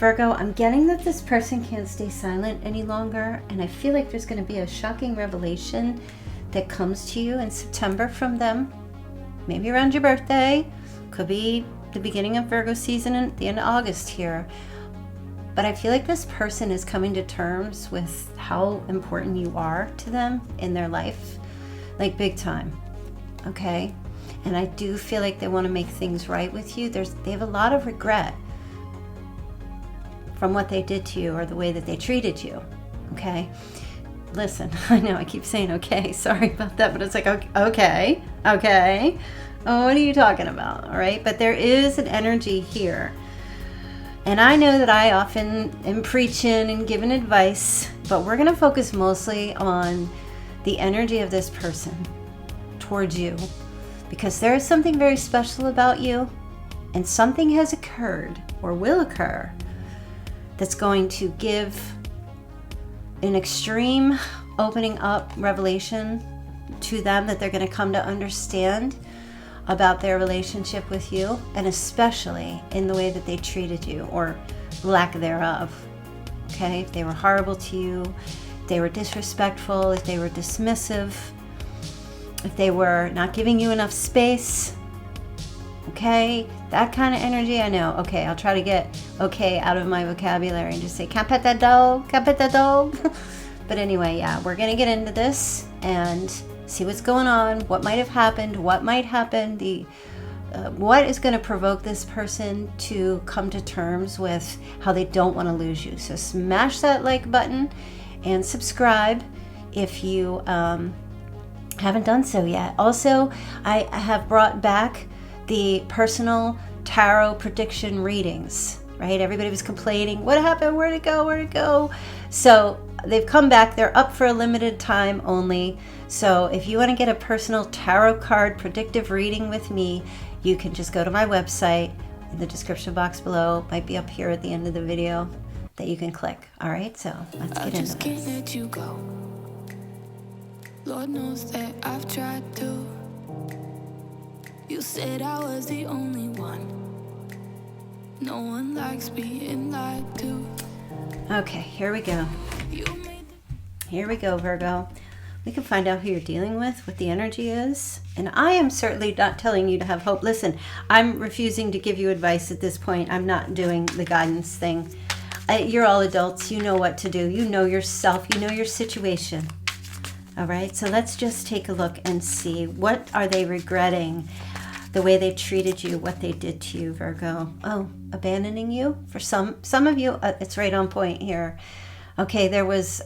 Virgo, I'm getting that this person can't stay silent any longer, and I feel like there's going to be a shocking revelation that comes to you in September from them, maybe around your birthday, could be the beginning of Virgo season and the end of August here. But I feel like this person is coming to terms with how important you are to them in their life, like big time, okay? And I do feel like they want to make things right with you. They have a lot of regret from what they did to you or the way that they treated you, okay? Listen, I know I keep saying okay, sorry about that, but it's like, okay. Oh, what are you talking about, all right? But there is an energy here. And I know that I often am preaching and giving advice, but we're gonna focus mostly on the energy of this person towards you, because there is something very special about you, and something has occurred or will occur that's going to give an extreme opening up revelation to them that they're going to come to understand about their relationship with you, and especially in the way that they treated you or lack thereof. Okay, if they were horrible to you, if they were disrespectful, if they were dismissive, if they were not giving you enough space, okay, that kind of energy. I know, okay, I'll try to get okay out of my vocabulary and just say, can't pet that dog, can't pet that dog. But anyway, yeah, we're gonna get into this and see what's going on, what might have happened, what might happen, what is going to provoke this person to come to terms with how they don't want to lose you. So smash that like button and subscribe if you haven't done so yet. Also, I have brought back the personal tarot prediction readings, right? Everybody was complaining, what happened, where'd it go? So they've come back. They're up for a limited time only. So if you want to get a personal tarot card predictive reading with me, you can just go to my website in the description box below. Might be up here at the end of the video that you can click. All right, so let's get into this. I just can't let you go. Lord knows that I've tried to. You said I was the only one. No one likes being lied to. Okay, here we go. Here we go, Virgo. We can find out who you're dealing with, what the energy is. And I am certainly not telling you to have hope. Listen, I'm refusing to give you advice at this point. I'm not doing the guidance thing. You're all adults. You know what to do. You know yourself. You know your situation. All right, so let's just take a look and see. What are they regretting? The way they treated you, what they did to you, Virgo. Oh, abandoning you? For some of you, it's right on point here. Okay, there was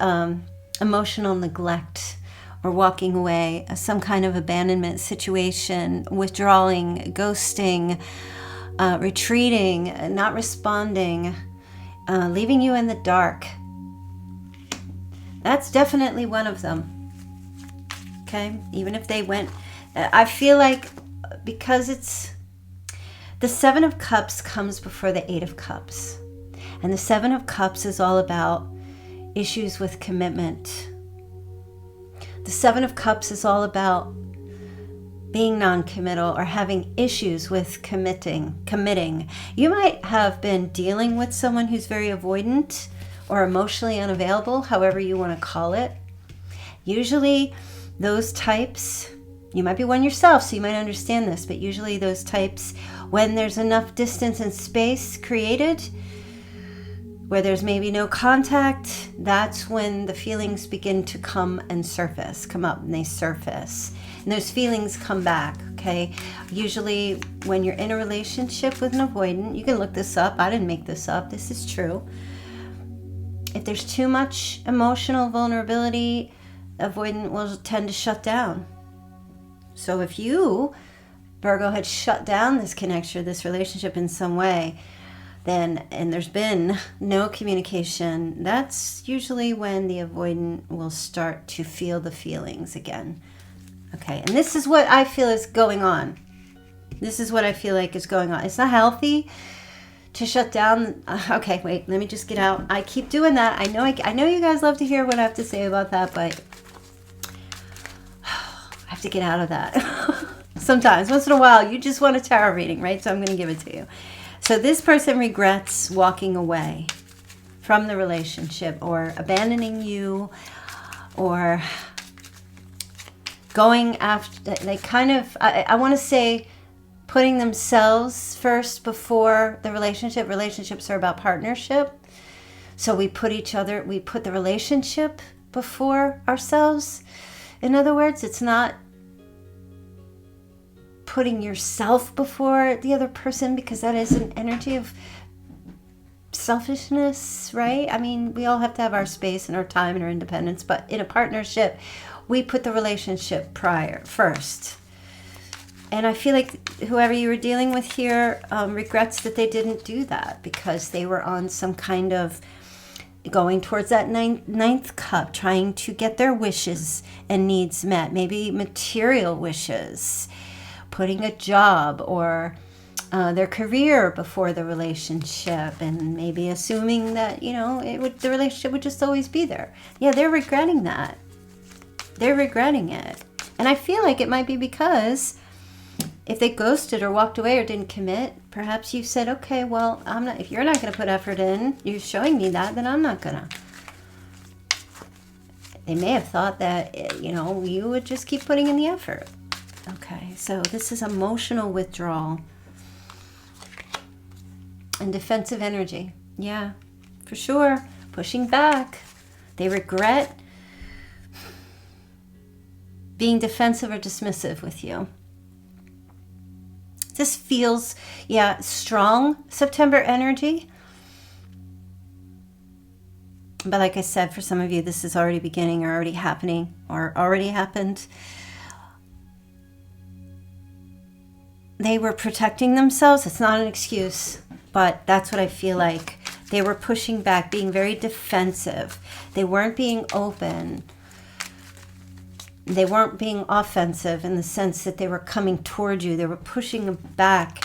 emotional neglect or walking away, some kind of abandonment situation, withdrawing, ghosting, retreating, not responding, leaving you in the dark. That's definitely one of them. Okay, even if they went, I feel like because it's the Seven of Cups comes before the Eight of Cups, and the Seven of Cups is all about issues with commitment. The Seven of Cups is all about being non-committal or having issues with committing. You might have been dealing with someone who's very avoidant or emotionally unavailable, however you want to call it. Usually those types, you might be one yourself, so you might understand this, but usually those types, when there's enough distance and space created, where there's maybe no contact, that's when the feelings begin to come up and they surface. And those feelings come back, okay? Usually when you're in a relationship with an avoidant, you can look this up. I didn't make this up. This is true. If there's too much emotional vulnerability, avoidant will tend to shut down. So if you, Virgo, had shut down this connection, this relationship in some way, then, and there's been no communication, that's usually when the avoidant will start to feel the feelings again. Okay, and this is what I feel is going on. This is what I feel like is going on. It's not healthy to shut down. Okay, wait, let me just get out. I keep doing that. I know you guys love to hear what I have to say about that, but I have to get out of that. Sometimes, once in a while, you just want a tarot reading, right? So I'm going to give it to you. So this person regrets walking away from the relationship or abandoning you or going after, like kind of, I want to say putting themselves first before the relationship. Relationships are about partnership. So we put the relationship before ourselves. In other words, it's not putting yourself before the other person, because that is an energy of selfishness, right? I mean, we all have to have our space and our time and our independence, but in a partnership, we put the relationship first. And I feel like whoever you were dealing with here regrets that they didn't do that, because they were on some kind of going towards that ninth cup, trying to get their wishes and needs met, maybe material wishes, putting a job or their career before the relationship, and maybe assuming that, the relationship would just always be there. Yeah, they're regretting that. They're regretting it. And I feel like it might be because if they ghosted or walked away or didn't commit, perhaps you said, okay, well, if you're not going to put effort in, you're showing me that, then I'm not going to. They may have thought that, you would just keep putting in the effort. Okay, so this is emotional withdrawal and defensive energy. Yeah, for sure. Pushing back. They regret being defensive or dismissive with you. This feels, strong September energy. But like I said, for some of you, this is already beginning or already happening or already happened. They were protecting themselves. It's not an excuse, but that's what I feel like. They were pushing back, being very defensive. They weren't being open. They weren't being offensive in the sense that they were coming toward you. They were pushing back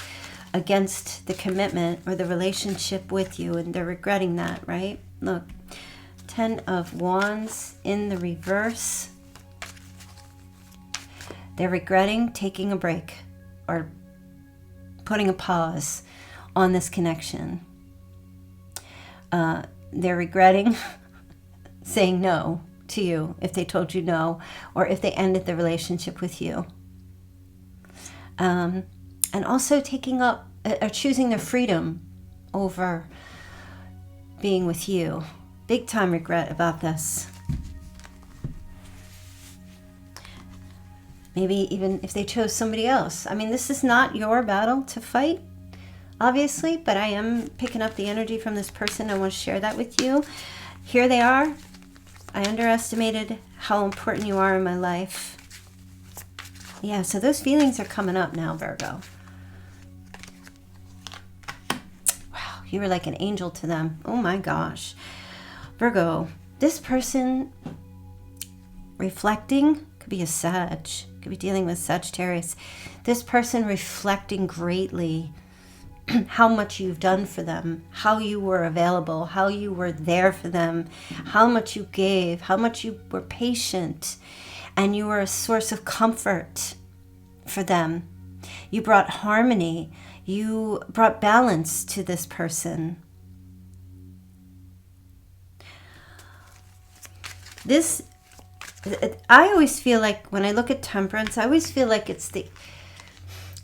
against the commitment or the relationship with you, and they're regretting that, right? Look, 10 of Wands in the reverse. They're regretting taking a break or putting a pause on this connection. They're regretting saying no to you if they told you no, or if they ended the relationship with you. And also taking up or choosing their freedom over being with you. Big time regret about this. Maybe even if they chose somebody else. I mean, this is not your battle to fight, obviously, but I am picking up the energy from this person. I want to share that with you. Here they are. I underestimated how important you are in my life. Yeah, so those feelings are coming up now, Virgo. Wow, you were like an angel to them. Oh my gosh. Virgo, this person reflecting, could be a Sag, could be dealing with Sagittarius. This person reflecting greatly how much you've done for them, how you were available, how you were there for them, how much you gave, how much you were patient, and you were a source of comfort for them. You brought harmony, you brought balance to this person. I always feel like when I look at Temperance, I always feel like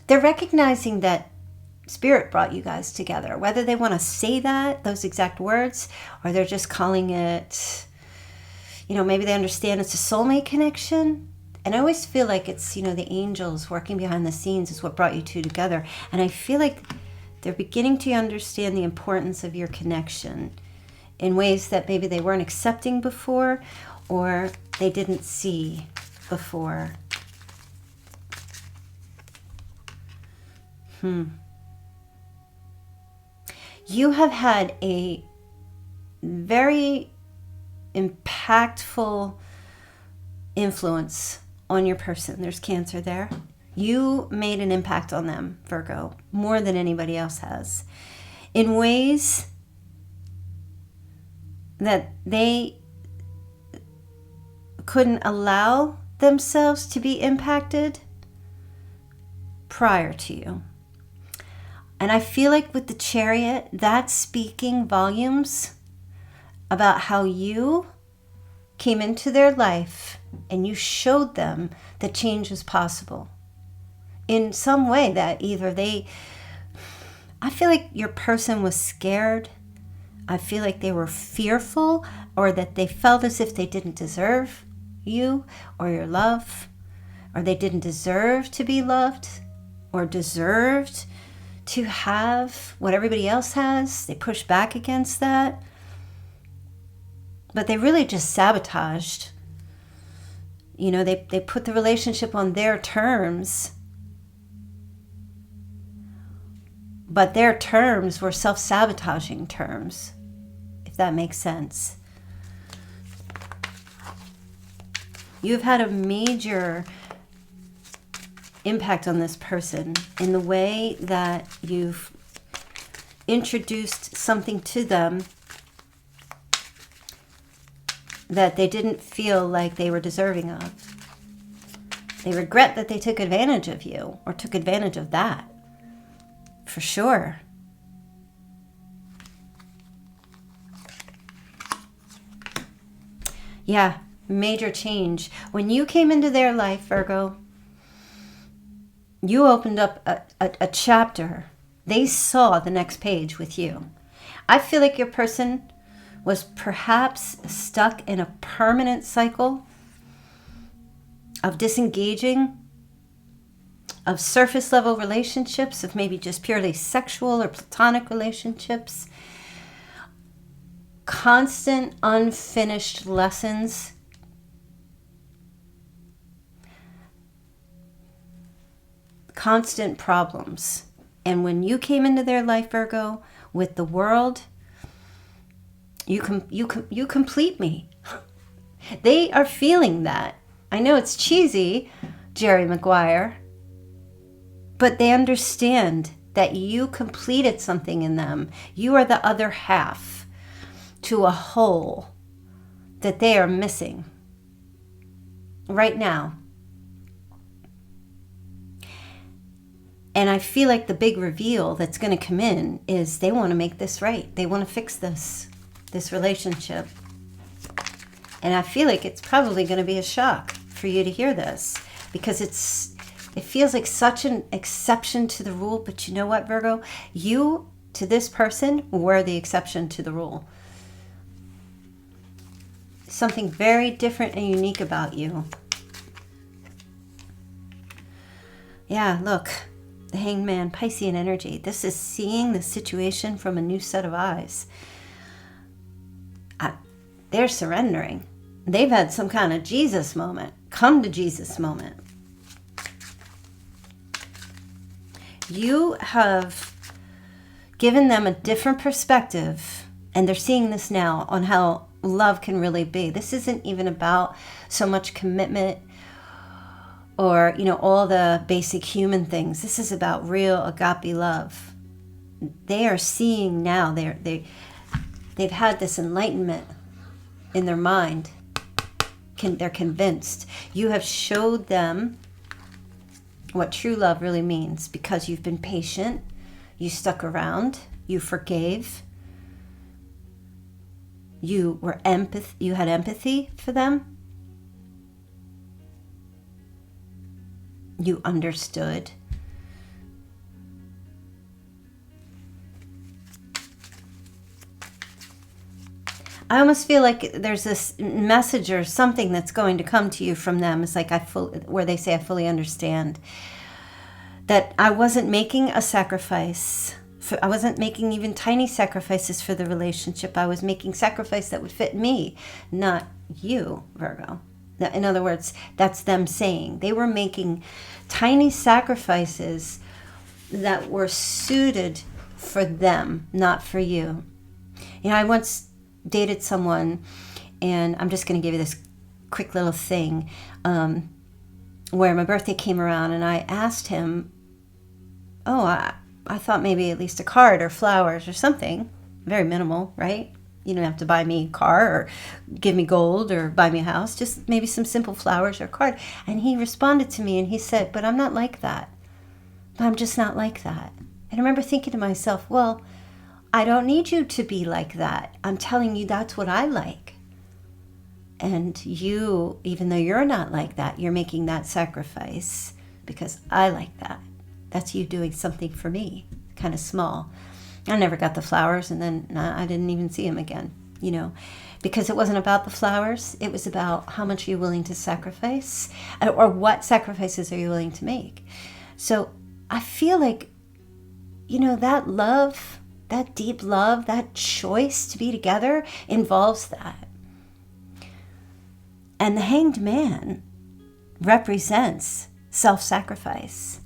they're recognizing that Spirit brought you guys together, whether they want to say those exact words, or they're just calling it, maybe they understand it's a soulmate connection. And I always feel like it's, the angels working behind the scenes is what brought you two together. And I feel like they're beginning to understand the importance of your connection in ways that maybe they weren't accepting before, or they didn't see before. You have had a very impactful influence on your person. There's Cancer there. You made an impact on them, Virgo, more than anybody else has, in ways that they couldn't allow themselves to be impacted prior to you. And I feel like with the Chariot, that's speaking volumes about how you came into their life and you showed them that change was possible in some way, that either I feel like your person was scared. I feel like they were fearful, or that they felt as if they didn't deserve you or your love, or they didn't deserve to be loved or deserved to have what everybody else has. They pushed back against that. But they really just sabotaged. You know, they put the relationship on their terms. But their terms were self-sabotaging terms, if that makes sense. You've had a major impact on this person in the way that you've introduced something to them that they didn't feel like they were deserving of. They regret that they took advantage of you, or took advantage of that, for sure. Yeah, major change. When you came into their life, Virgo, you opened up a chapter. They saw the next page with you. I feel like your person was perhaps stuck in a permanent cycle of disengaging, of surface level relationships, of maybe just purely sexual or platonic relationships, constant unfinished lessons, constant problems. And when you came into their life, Virgo, with the world, you complete me. They are feeling that. I know it's cheesy, Jerry Maguire, but they understand that you completed something in them. You are the other half to a whole that they are missing right now. And I feel like the big reveal that's going to come in is they want to make this right. They want to fix this relationship. And I feel like it's probably going to be a shock for you to hear this, because it feels like such an exception to the rule. But you know what, Virgo? You, to this person, were the exception to the rule. Something very different and unique about you. Yeah, look. The Hanged Man, Piscean energy. This is seeing the situation from a new set of eyes. They're surrendering. They've had some kind of Jesus moment. Come to Jesus moment. You have given them a different perspective, and they're seeing this now on how love can really be. This isn't even about so much commitment or, you know, all the basic human things. This is about real agape love. They are seeing now. They've had this enlightenment in their mind. They're convinced. You have showed them what true love really means, because you've been patient, you stuck around, you forgave, you had empathy for them. You understood. I almost feel like there's this message or something that's going to come to you from them. It's like where they say, I fully understand that I wasn't making a sacrifice. I wasn't making even tiny sacrifices for the relationship. I was making sacrifice that would fit me, not you, Virgo. In other words, that's them saying they were making tiny sacrifices that were suited for them, not for you. You know, I once dated someone, and I'm just going to give you this quick little thing, where my birthday came around, and I asked him, I thought maybe at least a card or flowers or something, very minimal, right? You don't have to buy me a car or give me gold or buy me a house, just maybe some simple flowers or a card. And he responded to me and he said, but I'm not like that. I'm just not like that. And And I remember thinking to myself, well, I don't need you to be like that. I'm telling you that's what I like. And you, even though you're not like that, you're making that sacrifice because I like that. That's you doing something for me, kind of small. I never got the flowers, and then I didn't even see him again, because it wasn't about the flowers. It was about how much you're willing to sacrifice, or what sacrifices are you willing to make. So I feel like, that love, that deep love, that choice to be together involves that. And the Hanged Man represents self-sacrifice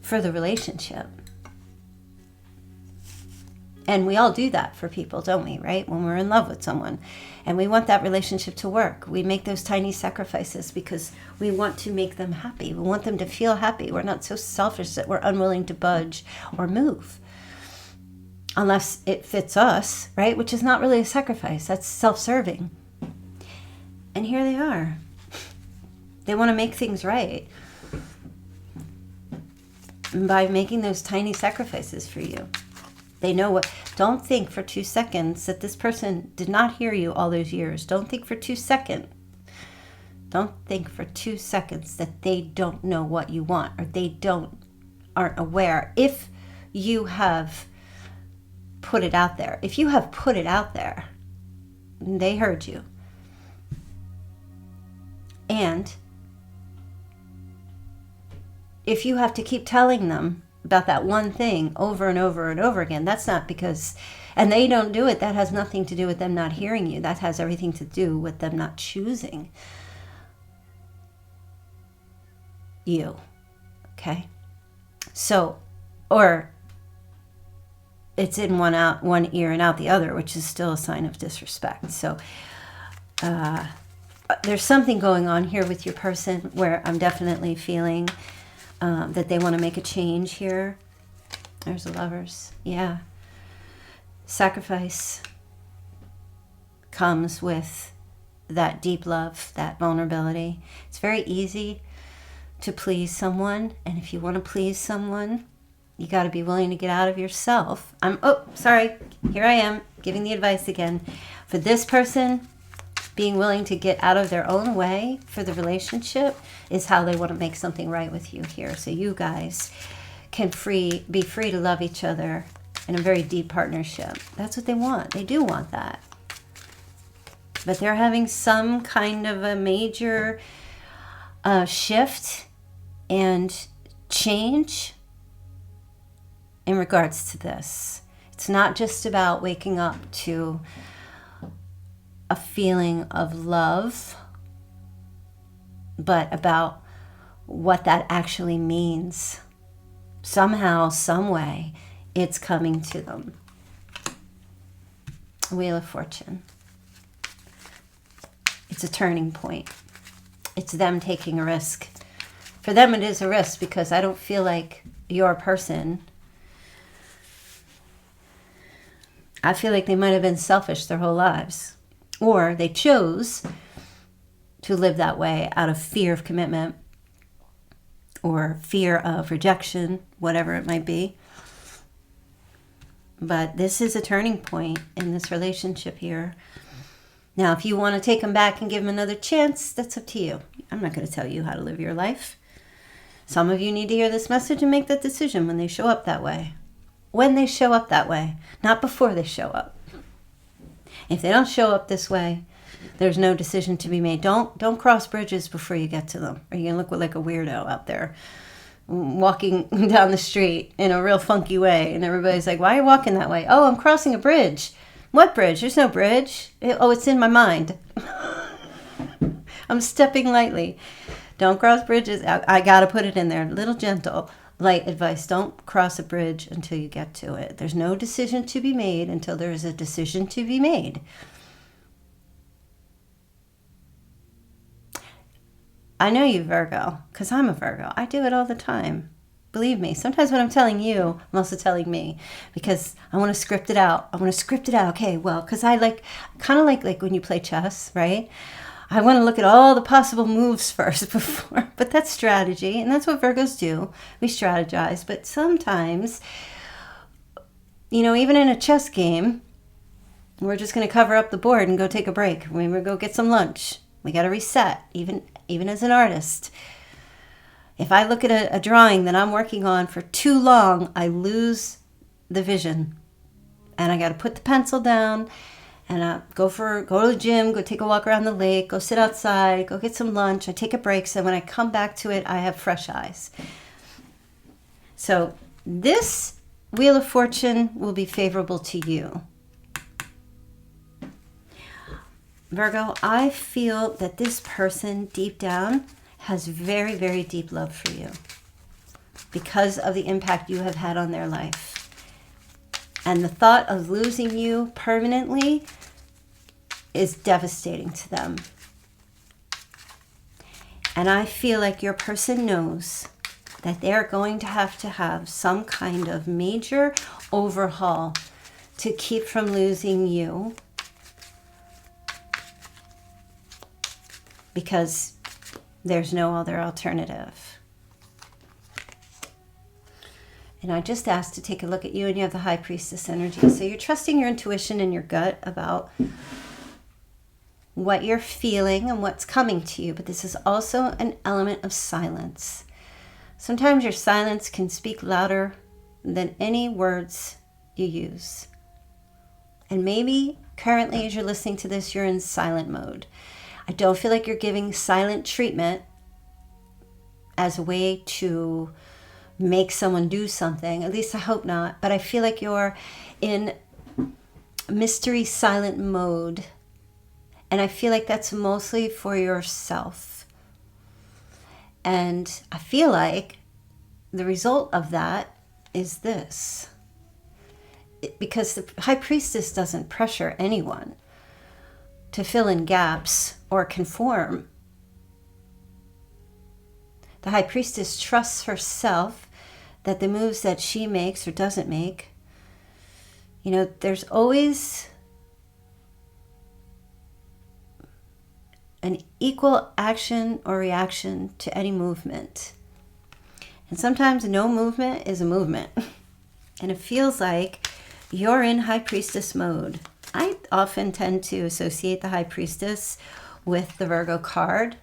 for the relationship. And we all do that for people, don't we, right? When we're in love with someone and we want that relationship to work, we make those tiny sacrifices because we want to make them happy. We want them to feel happy. We're not so selfish that we're unwilling to budge or move unless it fits us, right? Which is not really a sacrifice. That's self-serving. And here they are. They want to make things right by making those tiny sacrifices for you. They know what. Don't think for 2 seconds that this person did not hear you all those years. Don't think for 2 seconds. Don't think for 2 seconds that they don't know what you want, or they aren't aware. If you have put it out there, they heard you. And if you have to keep telling them about that one thing over and over and over again, that's not because, and they don't do it, that has nothing to do with them not hearing you. That has everything to do with them not choosing you. Okay? So, or it's in one ear and out the other, which is still a sign of disrespect. So, there's something going on here with your person where I'm definitely feeling that they want to make a change here. There's the Lovers. Yeah. Sacrifice comes with that deep love, that vulnerability. It's very easy to please someone. And if you want to please someone, you got to be willing to get out of yourself. Here I am giving the advice again. For this person, being willing to get out of their own way for the relationship is how they want to make something right with you here. So you guys can be free to love each other in a very deep partnership. That's what they want. They do want that. But they're having some kind of a major shift and change in regards to this. It's not just about waking up to a feeling of love, but about what that actually means. Somehow, some way, it's coming to them. Wheel of Fortune. It's a turning point. It's them taking a risk. For them, it is a risk because I don't feel like your person. I feel like they might have been selfish their whole lives. Or they chose to live that way out of fear of commitment or fear of rejection, whatever it might be. But this is a turning point in this relationship here. Now, if you want to take them back and give them another chance, that's up to you. I'm not going to tell you how to live your life. Some of you need to hear this message and make that decision when they show up that way. When they show up that way, not before they show up. If they don't show up this way, there's no decision to be made. Don't cross bridges before you get to them, or you're going to look like a weirdo out there walking down the street in a real funky way, and everybody's like, why are you walking that way? Oh, I'm crossing a bridge. What bridge? There's no bridge. It's in my mind. I'm stepping lightly. Don't cross bridges. I got to put it in there. Little gentle, light advice. Don't cross a bridge until you get to it. There's no decision to be made until there is a decision to be made. I know you, Virgo, because I'm a Virgo. I do it all the time. Believe me. Sometimes when I'm telling you, I'm also telling me because I want to script it out. Okay, well, because I kind of like when you play chess, right? I want to look at all the possible moves first before, but that's strategy. And that's what Virgos do. We strategize. But sometimes, even in a chess game, we're just going to cover up the board and go take a break. We're going to go get some lunch. We got to reset, even as an artist. If I look at a drawing that I'm working on for too long, I lose the vision. And I got to put the pencil down and go to the gym, go take a walk around the lake, go sit outside, go get some lunch. I take a break, so when I come back to it, I have fresh eyes. So this Wheel of Fortune will be favorable to you. Virgo, I feel that this person deep down has very, very deep love for you because of the impact you have had on their life. And the thought of losing you permanently is devastating to them. And I feel like your person knows that they're going to have some kind of major overhaul to keep from losing you, because there's no other alternative. And I just asked to take a look at you, and you have the High Priestess energy. So you're trusting your intuition and your gut about what you're feeling and what's coming to you. But this is also an element of silence. Sometimes your silence can speak louder than any words you use. And maybe currently as you're listening to this, you're in silent mode. I don't feel like you're giving silent treatment as a way to make someone do something. At least I hope not. But I feel like you're in mystery silent mode. And I feel like that's mostly for yourself. And I feel like the result of that is this. Because the High Priestess doesn't pressure anyone to fill in gaps or conform. The High Priestess trusts herself that the moves that she makes or doesn't make, there's always an equal action or reaction to any movement. And sometimes no movement is a movement. And it feels like you're in High Priestess mode. I often tend to associate the High Priestess with the Virgo card.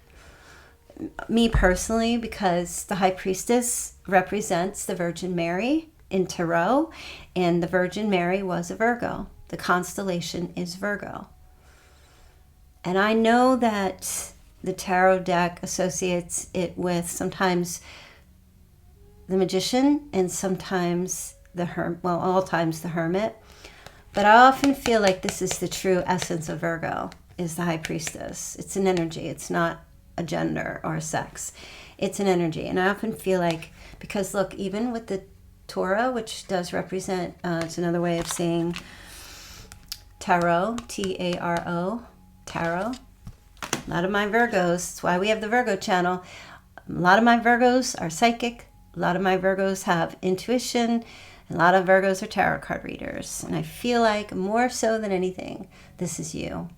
Me personally, because the High Priestess represents the Virgin Mary in Tarot, and the Virgin Mary was a Virgo. The constellation is Virgo. And I know that the tarot deck associates it with sometimes the Magician and sometimes all times the Hermit. But I often feel like this is the true essence of Virgo, is the High Priestess. It's an energy. It's not a gender or a sex. It's an energy. And I often feel like, because look, even with the Torah, which does represent, it's another way of saying tarot, T-A-R-O, tarot. A lot of my Virgos, that's why we have the Virgo channel. A lot of my Virgos are psychic. A lot of my Virgos have intuition. And a lot of Virgos are tarot card readers. And I feel like more so than anything, this is you.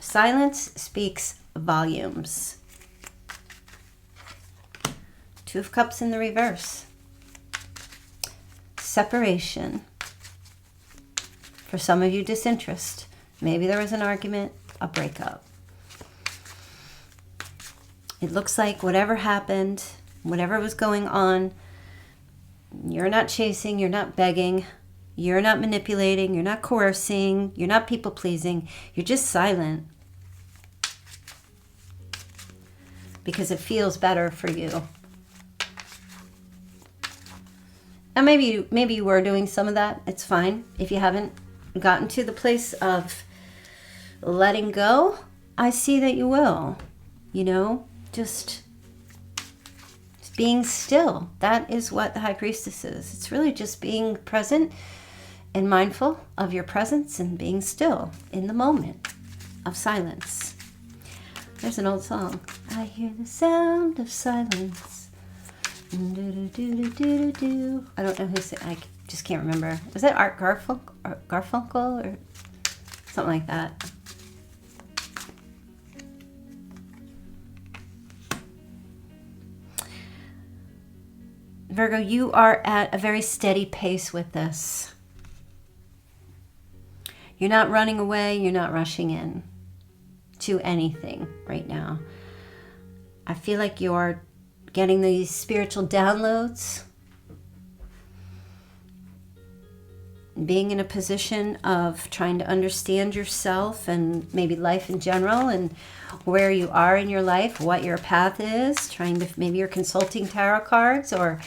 Silence speaks volumes. Two of Cups in the reverse. Separation. For some of you, disinterest. Maybe there was an argument, a breakup. It looks like whatever happened, whatever was going on, you're not chasing, you're not begging, you're not manipulating, you're not coercing, you're not people-pleasing, you're just silent. Because it feels better for you. And maybe you were doing some of that. It's fine. If you haven't gotten to the place of letting go, I see that you will. Just being still. That is what the High Priestess is. It's really just being present and mindful of your presence and being still in the moment of silence. There's an old song. I hear the sound of silence. I don't know who said. I just can't remember. Was that Art Garfunkel or something like that? Virgo, you are at a very steady pace with this. You're not running away. You're not rushing in to anything right now. I feel like you're getting these spiritual downloads, being in a position of trying to understand yourself and maybe life in general and where you are in your life, what your path is, maybe you're consulting tarot cards, or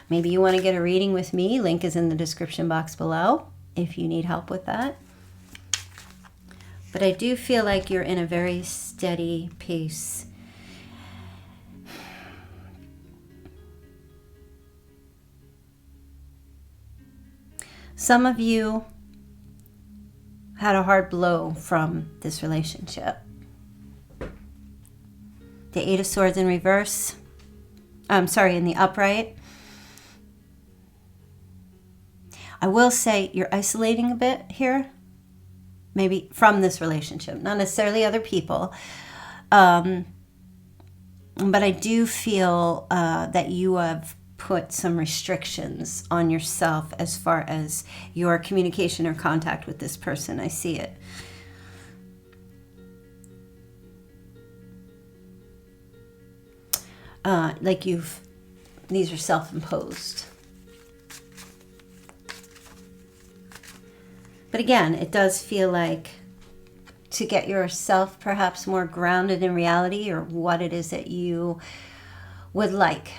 maybe you want to get a reading with me. Link is in the description box below if you need help with that. But I do feel like you're in a very steady pace. Some of you had a hard blow from this relationship. The Eight of Swords in reverse. In the upright. I will say you're isolating a bit here. Maybe from this relationship. Not necessarily other people. But I do feel that you have put some restrictions on yourself as far as your communication or contact with this person. I see it. These are self-imposed. But again, it does feel like to get yourself perhaps more grounded in reality or what it is that you would like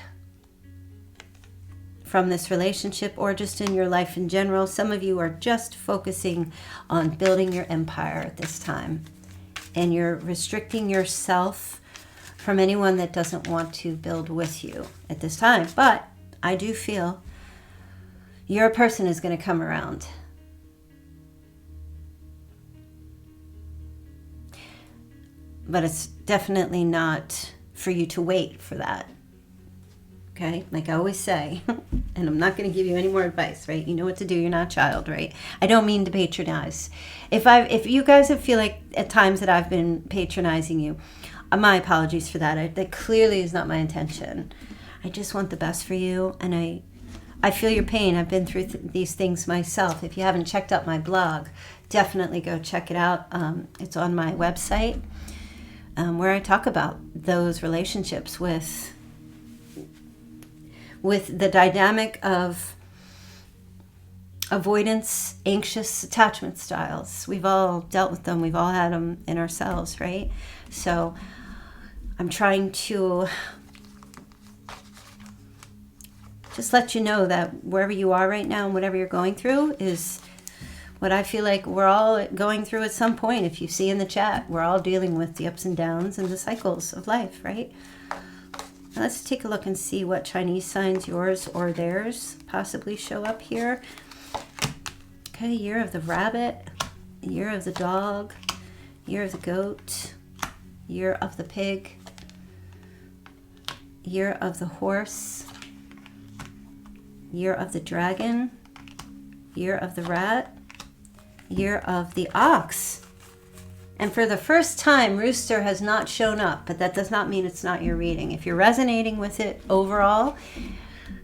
from this relationship or just in your life in general. Some of you are just focusing on building your empire at this time. And you're restricting yourself from anyone that doesn't want to build with you at this time. But I do feel your person is going to come around. But it's definitely not for you to wait for that. Okay? Like I always say, and I'm not going to give you any more advice, right? You know what to do. You're not a child, right? I don't mean to patronize. If you guys feel like at times that I've been patronizing you, my apologies for that. That clearly is not my intention. I just want the best for you, and I feel your pain. I've been through these things myself. If you haven't checked out my blog, definitely go check it out. It's on my website. Where I talk about those relationships with the dynamic of avoidance, anxious attachment styles. We've all dealt with them. We've all had them in ourselves, right? So I'm trying to just let you know that wherever you are right now and whatever you're going through is what I feel like we're all going through at some point. If you see in the chat, we're all dealing with the ups and downs and the cycles of life, right? Now let's take a look and see what Chinese signs yours or theirs possibly show up here. Okay, year of the rabbit, year of the dog, year of the goat, year of the pig, year of the horse, year of the dragon, year of the rat, year of the ox. And for the first time, rooster has not shown up, but that does not mean it's not your reading. If you're resonating with it overall,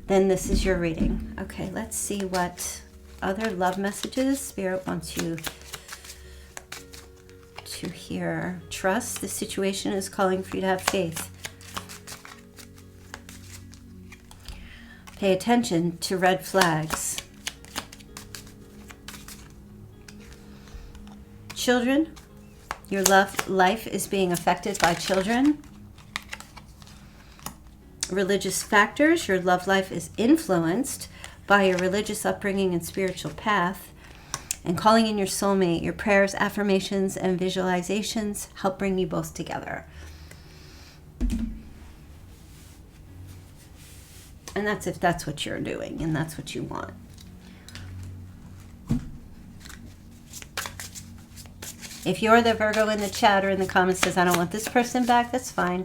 then this is your reading. Okay, let's see what other love messages Spirit wants you to hear. Trust. The situation is calling for you to have faith. Pay attention to red flags. Children, your life is being affected by children. Religious factors, your love life is influenced by your religious upbringing and spiritual path. And calling in your soulmate, your prayers, affirmations, and visualizations help bring you both together. And that's if that's what you're doing and that's what you want. If you're the Virgo in the chat or in the comments says, I don't want this person back, that's fine.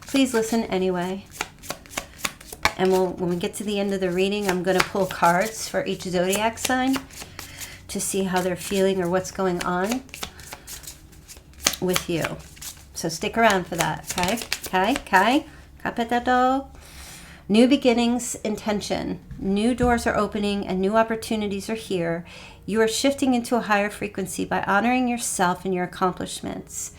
Please listen anyway. And when we get to the end of the reading, I'm going to pull cards for each zodiac sign to see how they're feeling or what's going on with you. So stick around for that, okay? Okay? Okay? Capetado? New beginnings, intention. New doors are opening and new opportunities are here. You are shifting into a higher frequency by honoring yourself and your accomplishments.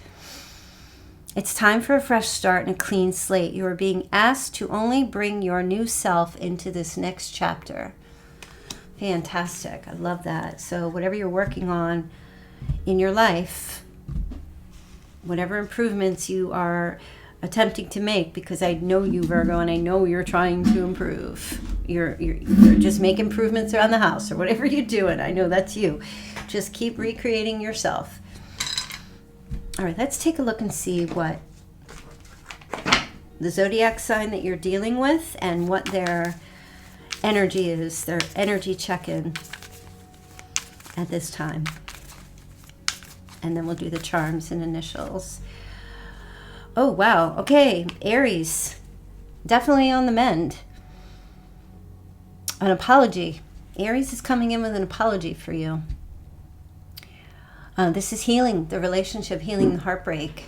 It's time for a fresh start and a clean slate. You are being asked to only bring your new self into this next chapter. Fantastic. I love that. So whatever you're working on in your life, whatever improvements you are attempting to make, because I know you, Virgo, and I know you're trying to improve. You're just make improvements around the house or whatever you're doing. I know that's you. Just keep recreating yourself. All right, let's take a look and see what the zodiac sign that you're dealing with and what their energy is, their energy check-in at this time. And then we'll do the charms and initials. Oh, wow. Okay, Aries. Definitely on the mend. An apology. Aries is coming in with an apology for you. This is healing the relationship, healing the heartbreak.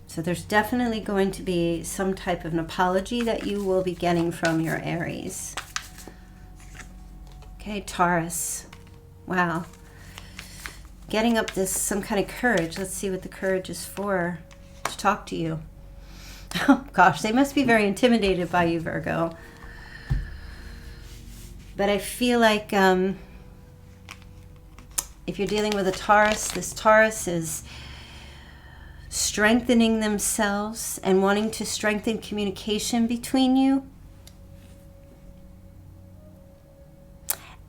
So there's definitely going to be some type of an apology that you will be getting from your Aries. Okay, Taurus. Wow. Getting up this, some kind of courage. Let's see what the courage is for. To talk to you. Oh gosh, they must be very intimidated by you, Virgo. But I feel like if you're dealing with a Taurus, this Taurus is strengthening themselves and wanting to strengthen communication between you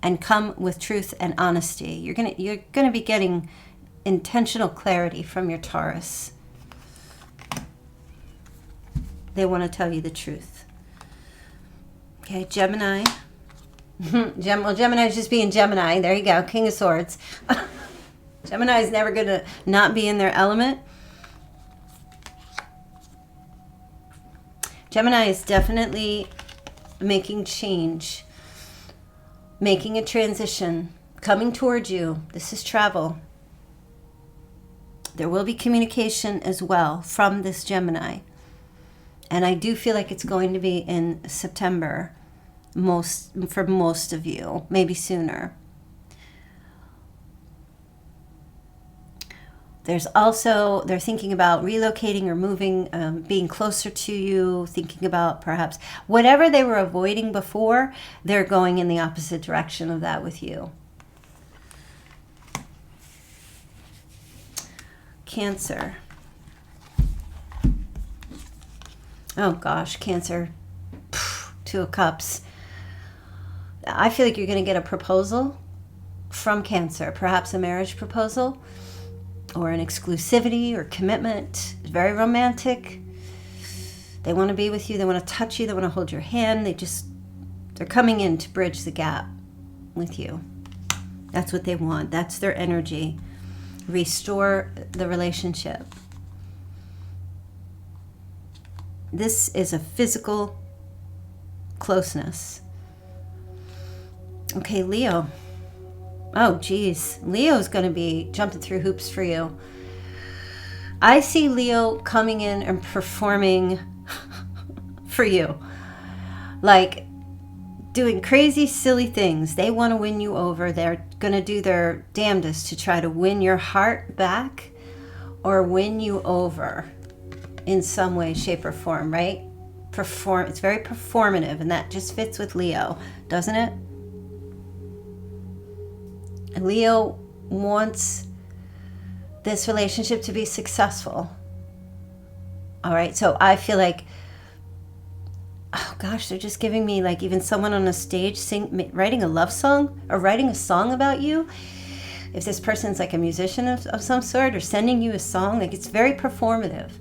and come with truth and honesty. You're gonna be getting intentional clarity from your Taurus. They want to tell you the truth. Okay, Gemini. Well, Gemini is just being Gemini. There you go, King of Swords. Gemini is never going to not be in their element. Gemini is definitely making change, making a transition, coming towards you. This is travel. There will be communication as well from this Gemini. And I do feel like it's going to be in September, for most of you, maybe sooner. There's also, they're thinking about relocating or moving, being closer to you, thinking about perhaps whatever they were avoiding before, they're going in the opposite direction of that with you. Cancer. Oh gosh, Cancer. Two of Cups. I feel like you're going to get a proposal from Cancer, perhaps a marriage proposal or an exclusivity or commitment. It's very romantic. They want to be with you. They want to touch you. They want to hold your hand. They're coming in to bridge the gap with you. That's what they want. That's their energy. Restore the relationship. This is a physical closeness. Okay, Leo. Oh, geez. Leo's going to be jumping through hoops for you. I see Leo coming in and performing for you. Like, doing crazy, silly things. They want to win you over. They're going to do their damnedest to try to win your heart back or win you over in some way, shape, or form, right? It's very performative, and that just fits with Leo, doesn't it? Leo wants this relationship to be successful. All right, so I feel like, oh gosh, they're just giving me like even someone on a stage writing a love song or writing a song about you. If this person's like a musician of some sort or sending you a song, like it's very performative.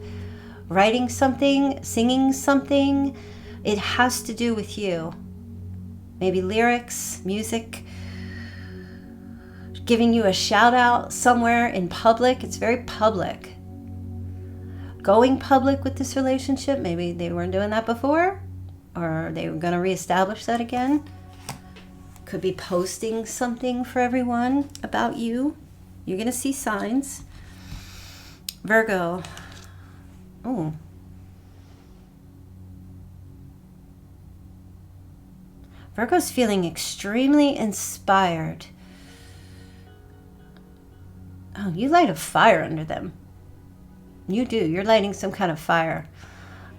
Writing something, singing something, it has to do with you. Maybe lyrics, music, giving you a shout out somewhere in public. It's very public. Going public with this relationship, maybe they weren't doing that before, or they were going to reestablish that again. Could be posting something for everyone about you. You're going to see signs. Virgo. Oh. Virgo's feeling extremely inspired. Oh, you light a fire under them. You do. You're lighting some kind of fire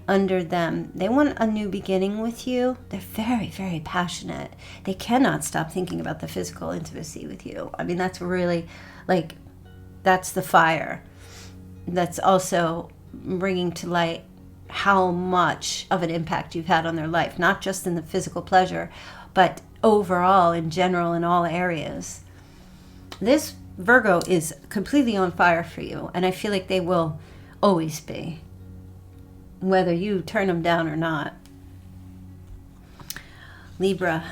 under them. They want a new beginning with you. They're very, very passionate. They cannot stop thinking about the physical intimacy with you. I mean, that's really, like, that's the fire. That's also bringing to light how much of an impact you've had on their life, not just in the physical pleasure, but overall, in general, in all areas. This Virgo is completely on fire for you, and I feel like they will always be, whether you turn them down or not. Libra.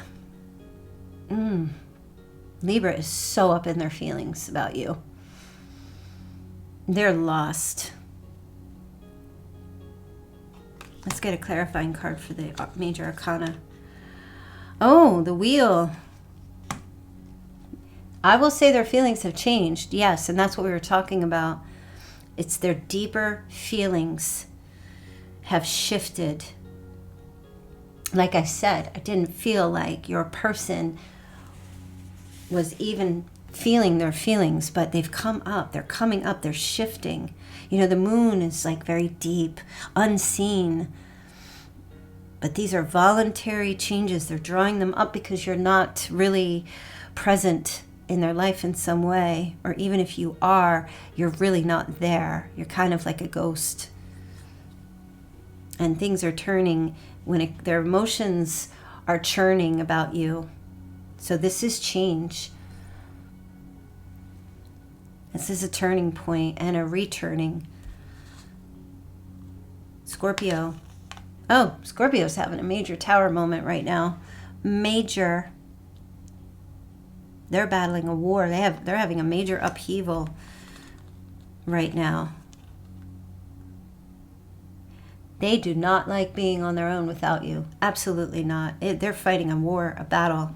Libra is so up in their feelings about you. They're lost. Let's get a clarifying card for the major arcana. Oh, the wheel. I will say their feelings have changed, yes, and that's what we were talking about. It's their deeper feelings have shifted. Like I said, I didn't feel like your person was even feeling their feelings, but they've come up, they're coming up, they're shifting. You know, the moon is like very deep, unseen. But these are voluntary changes. They're drawing them up because you're not really present in their life in some way. Or even if you are, you're really not there. You're kind of like a ghost. And things are turning when their emotions are churning about you. So this is change. This is a turning point and a returning. Scorpio. Oh, Scorpio's having a major tower moment right now. Major. They're battling a war. They're having a major upheaval right now. They do not like being on their own without you. Absolutely not. They're fighting a war, a battle.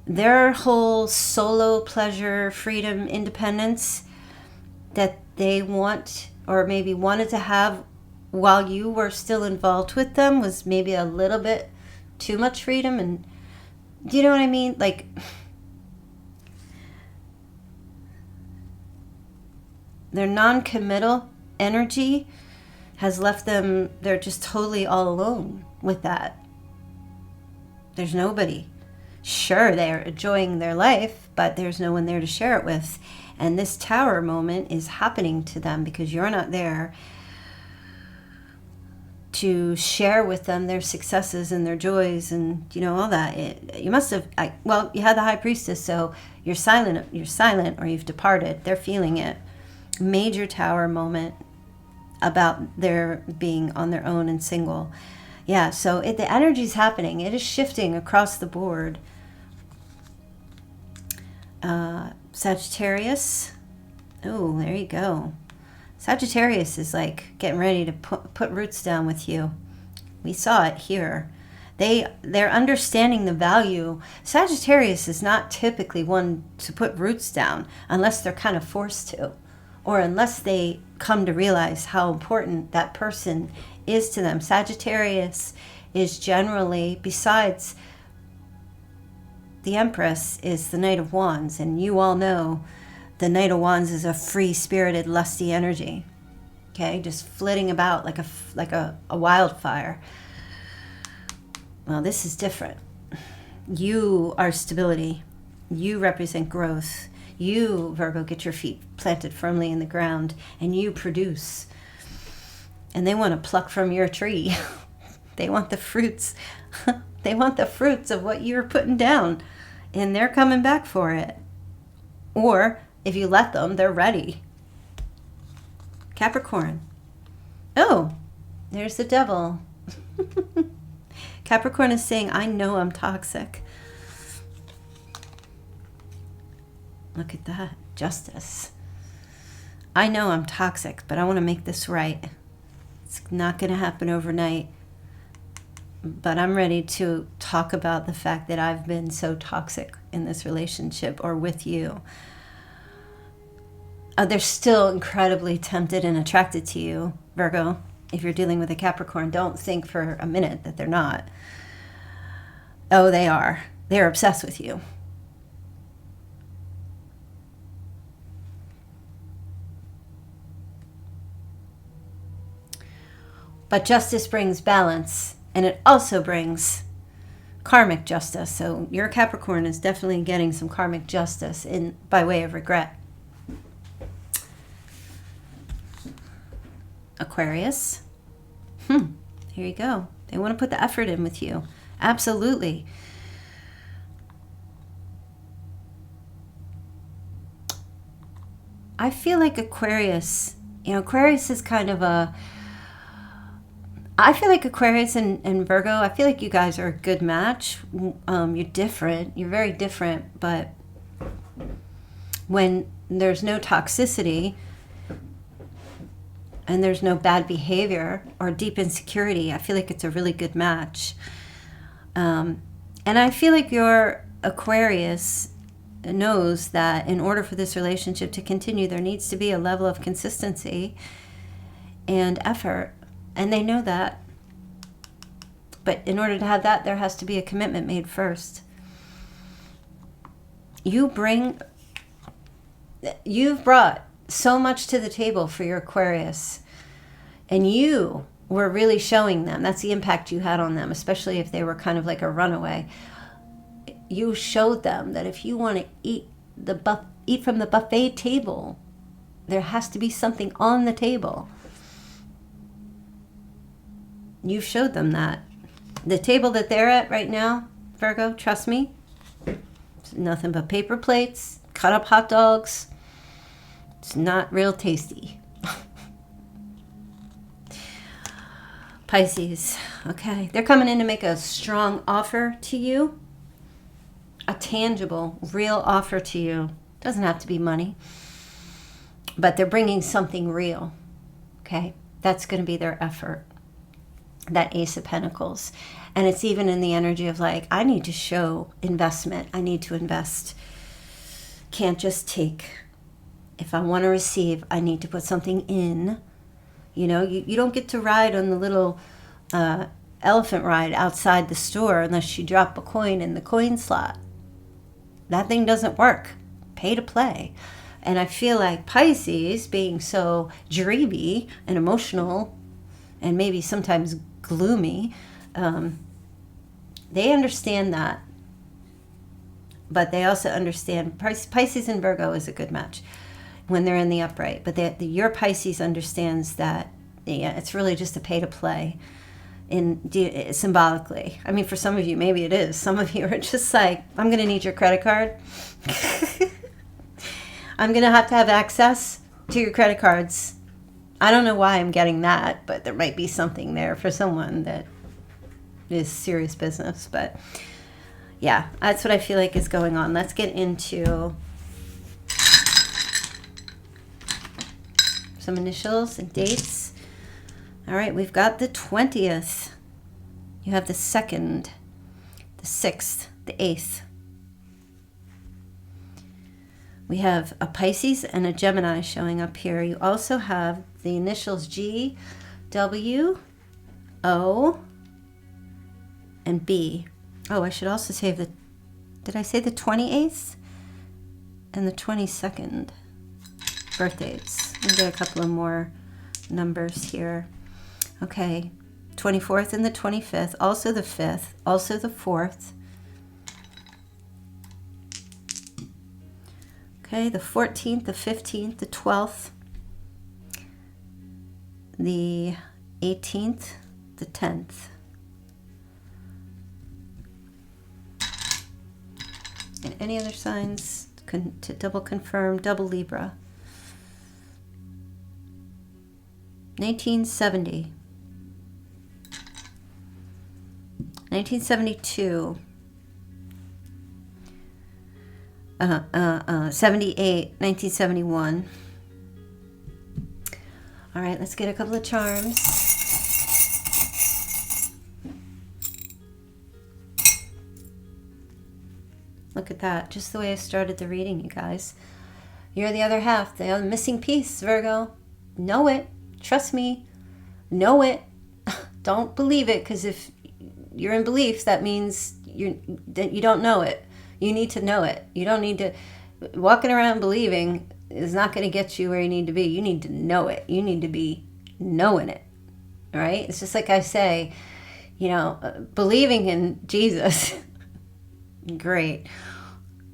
Their whole solo pleasure, freedom, independence that they want or maybe wanted to have while you were still involved with them was maybe a little bit too much freedom. And do you know what I mean? Like, their non-committal energy has left them, they're just totally all alone with that. There's nobody. Sure, they're enjoying their life, but there's no one there to share it with. And this tower moment is happening to them because you're not there to share with them their successes and their joys and, you know, all that. You must have, you had the high priestess, so you're silent or you've departed. They're feeling it. Major tower moment about their being on their own and single. Yeah, so the energy's happening. It is shifting across the board. Sagittarius. Oh, there you go. Sagittarius is like getting ready to put roots down with you. We saw it here. They're understanding the value. Sagittarius is not typically one to put roots down unless they're kind of forced to, or unless they come to realize how important that person is to them. Sagittarius is generally, besides the Empress, is the Knight of Wands, and you all know the Knight of Wands is a free-spirited, lusty energy. Okay, just flitting about like a wildfire. Well, this is different. You are stability. You represent growth. You, Virgo, get your feet planted firmly in the ground, and you produce. And they want to pluck from your tree. They want the fruits. They want the fruits of what you're putting down, and they're coming back for it. Or if you let them, they're ready. Capricorn. Oh, there's the devil. Capricorn is saying, I know I'm toxic. Look at that. Justice. I know I'm toxic, but I want to make this right. It's not going to happen overnight. But I'm ready to talk about the fact that I've been so toxic in this relationship or with you. They're still incredibly tempted and attracted to you, Virgo. If you're dealing with a Capricorn, don't think for a minute that they're not. Oh, they are. They're obsessed with you. But justice brings balance, and it also brings karmic justice. So your Capricorn is definitely getting some karmic justice by way of regret. Aquarius. Here you go. They want to put the effort in with you. Absolutely. I feel like Aquarius, Aquarius is kind of I feel like Aquarius and Virgo, I feel like you guys are a good match. You're different. You're very different. But when there's no toxicity and there's no bad behavior or deep insecurity, I feel like it's a really good match. And I feel like your Aquarius knows that in order for this relationship to continue, there needs to be a level of consistency and effort. And they know that. But in order to have that, there has to be a commitment made first. You've brought so much to the table for your Aquarius. And you were really showing them. That's the impact you had on them, especially if they were kind of like a runaway. You showed them that if you want to eat from the buffet table, there has to be something on the table. You showed them that. The table that they're at right now, Virgo, trust me, it's nothing but paper plates, cut up hot dogs. It's not real tasty. Pisces, okay. They're coming in to make a strong offer to you. A tangible, real offer to you. Doesn't have to be money. But they're bringing something real, okay? That's going to be their effort. That Ace of Pentacles. And it's even in the energy of like, I need to show investment. I need to invest. Can't just take. If I want to receive, I need to put something in. You don't get to ride on the little elephant ride outside the store unless you drop a coin in the coin slot. That thing doesn't work. Pay to play. And I feel like Pisces, being so dreamy and emotional and maybe sometimes gloomy, they understand that. But they also understand Pisces and Virgo is a good match when they're in the upright. But your Pisces understands that it's really just a pay to play symbolically. I mean, for some of you, maybe it is. Some of you are just like, I'm going to need your credit card. I'm going to have access to your credit cards. I don't know why I'm getting that, but there might be something there for someone that is serious business. But yeah, that's what I feel like is going on. Let's get into some initials and dates. All right, we've got the 20th. You have the 2nd, the 6th, the 8th. We have a Pisces and a Gemini showing up here. You also have the initials G, W, O, and B. Oh, I should also say did I say the 28th and the 22nd birthdays? Let me get a couple of more numbers here. Okay, 24th and the 25th, also the 5th, also the 4th. Okay, the 14th, the 15th, the 12th, the 18th, the 10th. And any other signs to double confirm, double Libra. 1970. 1972. 78, 1971. All right, let's get a couple of charms. Look at that, just the way I started the reading, you guys. You're the other half, the missing piece, Virgo. Know it, trust me. Know it. Don't believe it, because if you're in beliefs, that means that you don't know it. You need to know it. You don't need to, walking around believing is not going to get you where you need to be. You need to know it. You need to be knowing it, right? It's just like I say, believing in Jesus, great,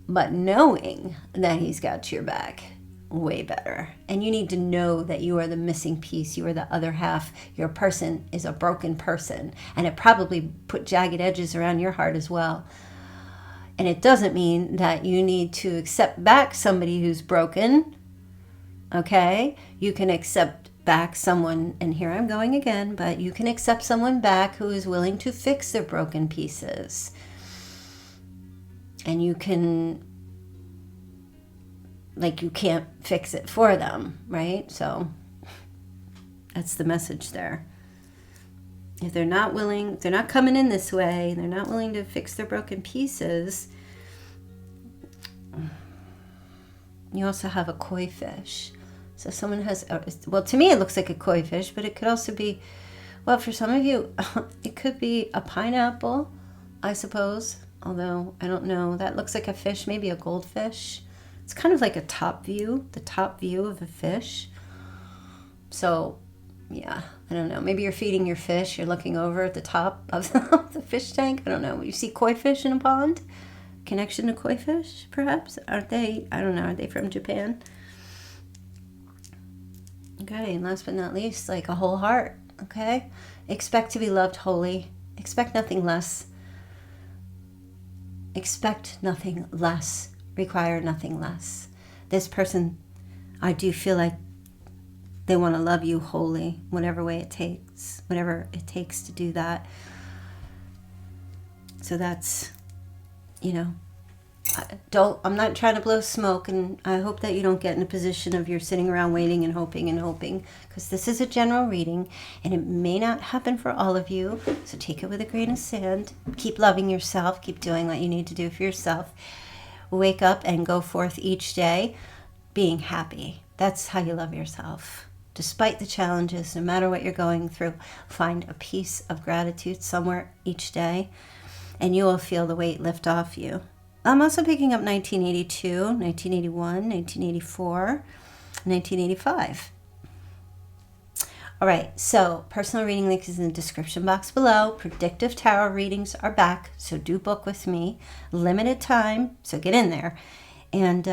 but knowing that he's got your back, way better. And you need to know that you are the missing piece. You are the other half. Your person is a broken person, and it probably put jagged edges around your heart as well. And it doesn't mean that you need to accept back somebody who's broken. Okay? You can accept back someone, and here I'm going again, but you can accept someone back who is willing to fix their broken pieces. And you can, you can't fix it for them, right? So that's the message there. If they're not willing, they're not coming in this way, they're not willing to fix their broken pieces. You also have a koi fish. So someone has, well, to me it looks like a koi fish, but it could also be, well, for some of you, it could be a pineapple, I suppose. Although, I don't know. That looks like a fish, maybe a goldfish. It's kind of like a top view, the top view of a fish. So, yeah, I don't know. Maybe you're feeding your fish. You're looking over at the top of the fish tank. I don't know. You see koi fish in a pond? Connection to koi fish, perhaps? Aren't they? I don't know. Are they from Japan? Okay, and last but not least, a whole heart. Okay? Expect to be loved wholly. Expect nothing less. Expect nothing less. Require nothing less. This person, I do feel like they want to love you wholly, whatever way it takes, whatever it takes to do that. So that's, I'm not trying to blow smoke, and I hope that you don't get in a position of you're sitting around waiting and hoping, because this is a general reading, and it may not happen for all of you, so take it with a grain of sand. Keep loving yourself. Keep doing what you need to do for yourself. Wake up and go forth each day being happy. That's how you love yourself. Despite the challenges, no matter what you're going through, find a piece of gratitude somewhere each day, and you will feel the weight lift off you. I'm also picking up 1982, 1981, 1984, 1985. All right, so personal reading link is in the description box below. Predictive tarot readings are back, so do book with me. Limited time, so get in there. And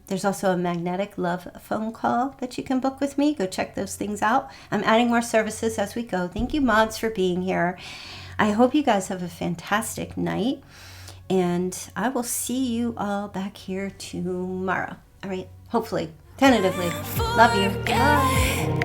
there's also a magnetic love phone call that you can book with me. Go check those things out. I'm adding more services as we go. Thank you, mods, for being here. I hope you guys have a fantastic night. And I will see you all back here tomorrow. All right, hopefully, tentatively. Love you. Bye.